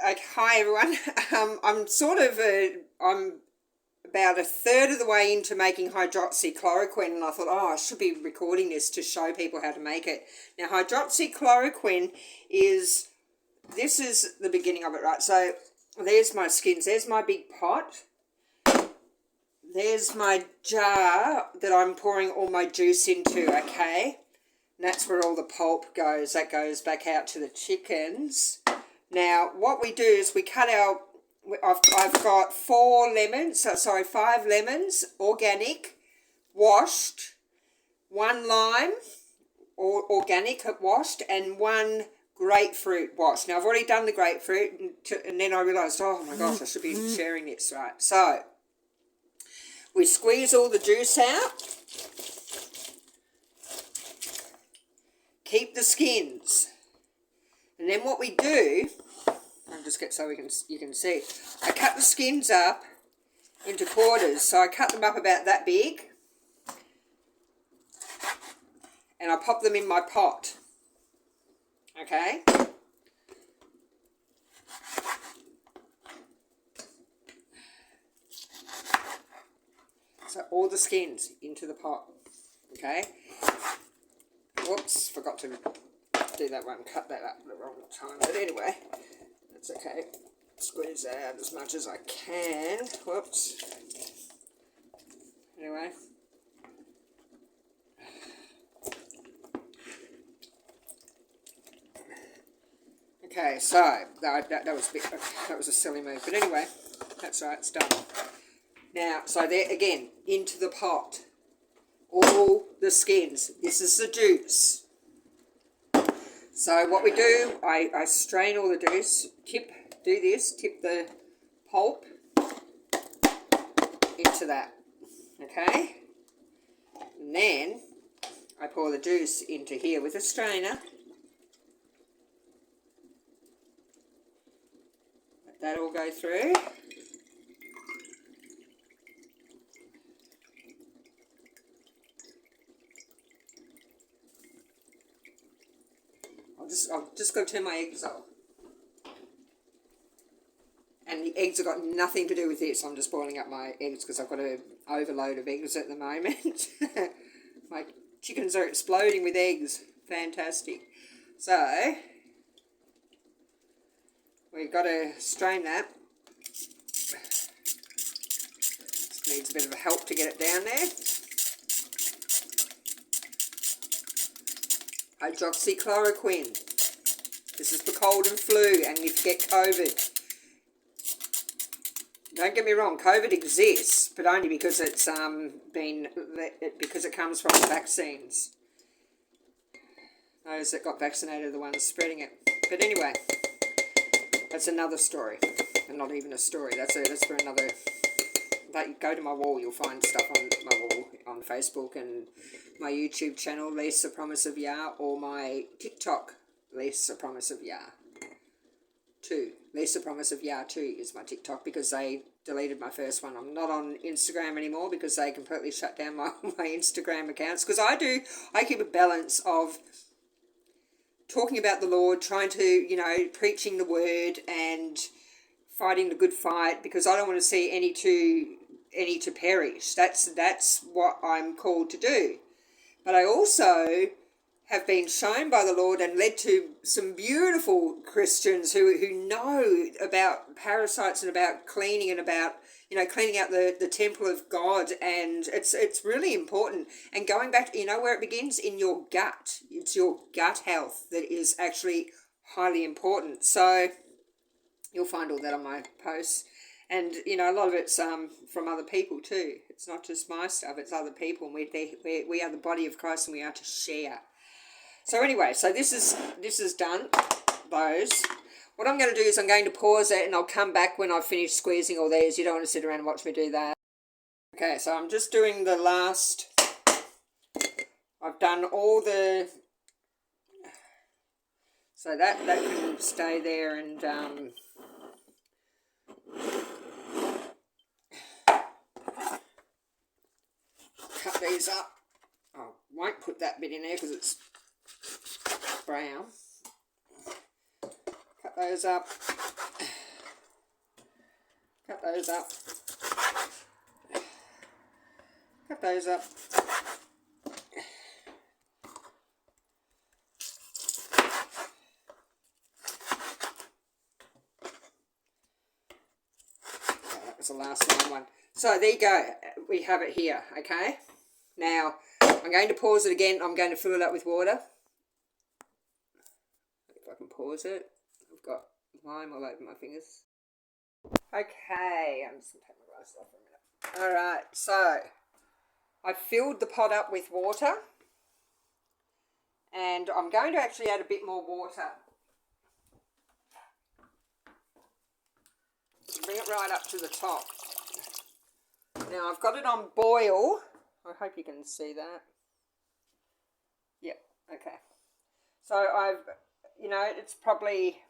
Hi everyone. I'm about a third of the way into making hydroxychloroquine, and I thought, oh, I should be recording this to show people how to make it. Now, hydroxychloroquine this is the beginning of it, right? So there's my skins, there's my big pot, there's my jar that I'm pouring all my juice into, okay? And that's where all the pulp goes. That goes back out to the chickens. Now, what we do is we cut I've got 5 lemons, organic, washed, 1 lime, organic, washed, and 1 grapefruit washed. Now, I've already done the grapefruit, and then I realised, oh my gosh, I should be sharing this, right? So, we squeeze all the juice out. Keep the skins. And then what we do, I'll just get so you can see. I cut the skins up into quarters. So I cut them up about that big. And I pop them in my pot. Okay? So all the skins into the pot. Okay? Whoops, forgot to do that one, cut that up at the wrong time. But anyway, that's okay. Squeeze that out as much as I can. Whoops. Anyway. Okay, so that was a silly move. But anyway, that's right, it's done. Now, so there again, into the pot. All the skins. This is the juice. So what we do, I strain all the juice, tip the pulp into that, okay? And then I pour the juice into here with a strainer. Let that all go through. I've just got to turn my eggs off. And the eggs have got nothing to do with this. I'm just boiling up my eggs because I've got an overload of eggs at the moment. My chickens are exploding with eggs. Fantastic. So, we've got to strain that. Just needs a bit of help to get it down there. Hydroxychloroquine. This is for cold and flu, and if you get COVID. Don't get me wrong, COVID exists, but only because it's because it comes from the vaccines. Those that got vaccinated are the ones spreading it. But anyway, that's another story, and not even a story. That's for another. Go to my wall, you'll find stuff on my wall on Facebook and my YouTube channel, Lisa Promise of Yah, or my TikTok, Lisa Promise of Yah 2. Lisa Promise of Yah 2 is my TikTok because they deleted my first one. I'm not on Instagram anymore because they completely shut down my Instagram accounts. Because I keep a balance of talking about the Lord, trying to, preaching the word and fighting the good fight, because I don't want to see any to perish. That's what I'm called to do. But I also have been shown by the Lord and led to some beautiful Christians who know about parasites and about cleaning and about, cleaning out the temple of God. And it's really important. And going back, where it begins? In your gut. It's your gut health that is actually highly important. So you'll find all that on my posts. And, a lot of it's from other people too. It's not just my stuff, it's other people. And we are the body of Christ, and we are to share. So anyway, so this is done, those. What I'm going to do is I'm going to pause it, and I'll come back when I've finished squeezing all these. You don't want to sit around and watch me do that. Okay, so I'm just doing the last. I've done all the. So that can stay there, and cut these up. I won't put that bit in there because it's brown. Cut those up. Cut those up. Cut those up. The last one. So there you go. We have it here. Okay. Now I'm going to pause it again. I'm going to fill it up with water. If I can pause it. I've got lime all over my fingers. Okay. I'm just going to take my glasses off for a minute. Alright. So I filled the pot up with water. And I'm going to actually add a bit more water. Bring it right up to the top. Now I've got it on boil. I hope you can see that. Yep, okay. So I've, you know, it's probably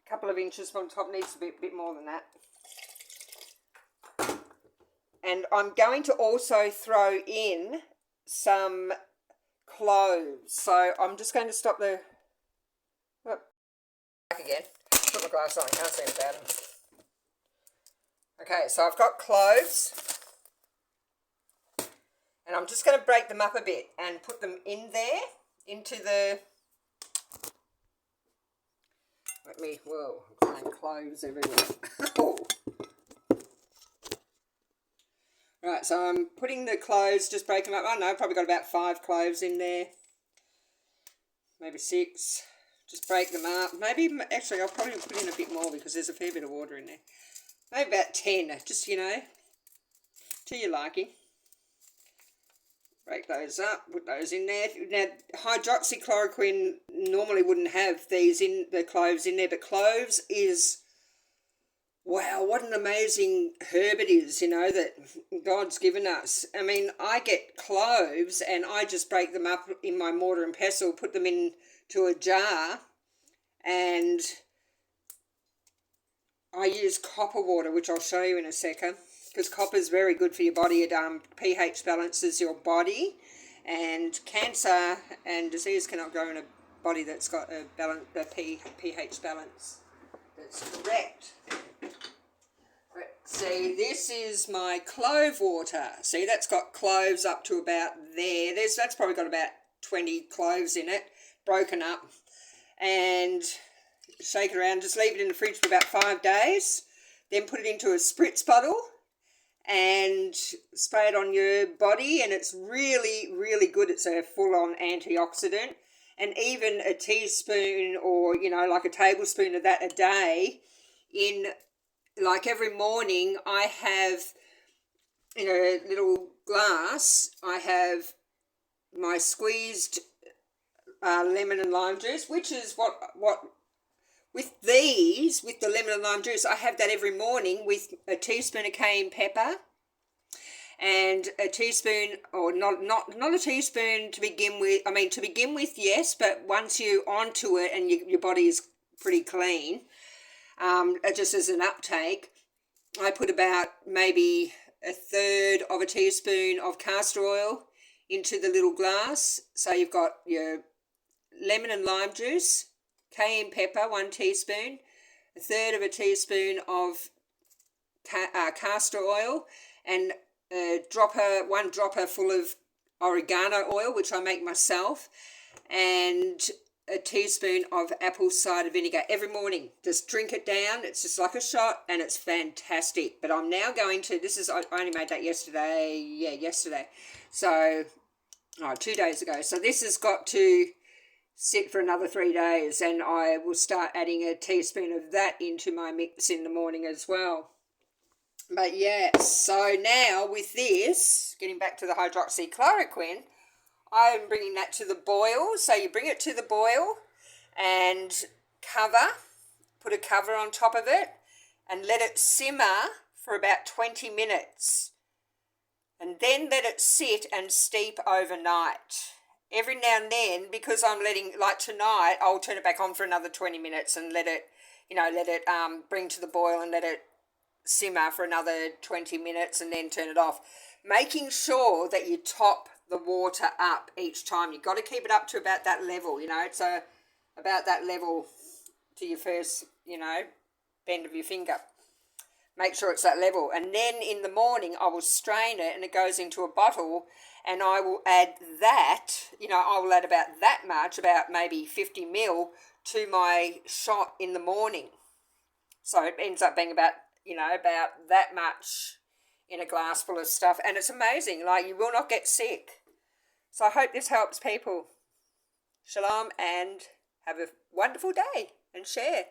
a couple of inches from the top, needs to be a bit more than that. And I'm going to also throw in some cloves. So I'm just going to stop the... Oh, back again. Put my glass on, I can't see without them. Okay, so I've got cloves, and I'm just going to break them up a bit and put them in there, into the, whoa, I'm putting cloves everywhere. Oh. Right, so I'm putting the cloves, just break them up. I don't know, I've probably got about 5 cloves in there, maybe 6. Just break them up. Maybe, actually, I'll probably put in a bit more because there's a fair bit of water in there. Maybe about 10, just, you know, to your liking. Break those up, put those in there. Now, hydroxy chloroquine normally wouldn't have these in the cloves in there, but cloves is, wow, what an amazing herb it is, you know, that God's given us. I mean, I get cloves and I just break them up in my mortar and pestle, put them into a jar, and I use copper water, which I'll show you in a second, because copper is very good for your body. It pH balances your body, and cancer and disease cannot grow in a body that's got a pH balance that's correct. See, this is my clove water. See, that's got cloves up to about there. That's probably got about 20 cloves in it, broken up, and shake it around, just leave it in the fridge for about 5 days, then put it into a spritz bottle and spray it on your body, and it's really, really good. It's a full-on antioxidant, and even a teaspoon or, you know, like a tablespoon of that a day in, like every morning I have, in a little glass, I have my squeezed lemon and lime juice, which is what with the lemon and lime juice, I have that every morning with a teaspoon of cayenne pepper and a teaspoon, or not a teaspoon to begin with. I mean, to begin with, yes, but once you're onto it and your body is pretty clean, just as an uptake, I put about maybe a third of a teaspoon of castor oil into the little glass. So you've got your lemon and lime juice, cayenne pepper, 1 teaspoon, a third of a teaspoon of castor oil, and one dropper full of oregano oil, which I make myself, and a teaspoon of apple cider vinegar every morning. Just drink it down. It's just like a shot, and it's fantastic. But I'm now going to, I only made that yesterday. Yeah, yesterday. So, 2 days ago. So this has got to sit for another 3 days, and I will start adding a teaspoon of that into my mix in the morning as well. But yes, so now with this, getting back to the hydroxychloroquine, I'm bringing that to the boil. So you bring it to the boil and put a cover on top of it, and let it simmer for about 20 minutes. And then let it sit and steep overnight. Every now and then, because I'm letting, like tonight, I'll turn it back on for another 20 minutes and let it bring to the boil and let it simmer for another 20 minutes and then turn it off. Making sure that you top the water up each time. You've got to keep it up to about that level, you know. It's about that level to your first, you know, bend of your finger. Make sure it's that level. And then in the morning, I will strain it and it goes into a bottle, and I will add that, I will add about that much, about maybe 50 ml, to my shot in the morning. So it ends up being about, about that much in a glass full of stuff. And it's amazing. Like, you will not get sick. So I hope this helps people. Shalom, and have a wonderful day and share.